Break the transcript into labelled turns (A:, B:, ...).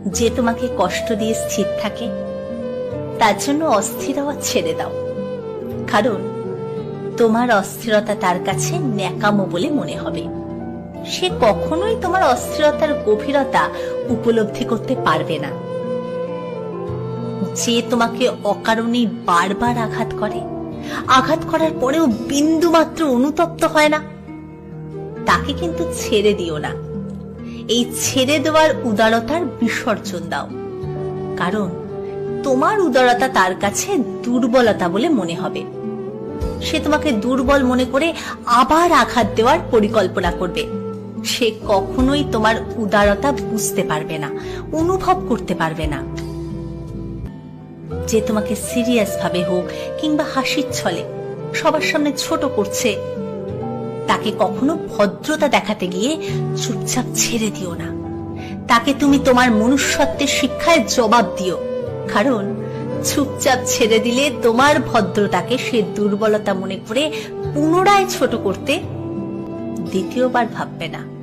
A: যে তোমাকে কষ্ট দিয়ে স্থির থাকে, তার জন্য অস্থির হওয়া ছেড়ে দাও। কারণ তোমার অস্থিরতা তার কাছে ন্যাকামো বলে মনে হবে। সে কখনোই তোমার অস্থিরতার গভীরতা উপলব্ধি করতে পারবে না। যে তোমাকে অকারণে বারবার আঘাত করে, আঘাত করার পরেও বিন্দু মাত্র অনুতপ্ত হয় না, তাকে কিন্তু ছেড়ে দিও না। এই ছেড়ে দেওয়ার উদারতার বিসর্জন দাও। কারণ তোমার উদারতা তার কাছে দুর্বলতা বলে মনে হবে। সে তোমাকে দুর্বল মনে করে আবার আঘাত দেওয়ার পরিকল্পনা করবে। সে কখনোই তোমার উদারতা বুঝতে পারবে না, অনুভব করতে পারবে না। যে তোমাকে সিরিয়াস ভাবে হোক কিংবা হাসির ছলে সবার সামনে ছোট করছে, তাকে কখনো ভদ্রতা দেখাতে গিয়ে চুপচাপ ছেড়ে দিও না। তাকে তুমি তোমার মনুষ্যত্বের শিক্ষায় জবাব দিও। কারণ চুপচাপ ছেড়ে দিলে তোমার ভদ্রতাকে সে দুর্বলতা মনে করে পুনরায় ছোট করতে দ্বিতীয়বার ভাববে না।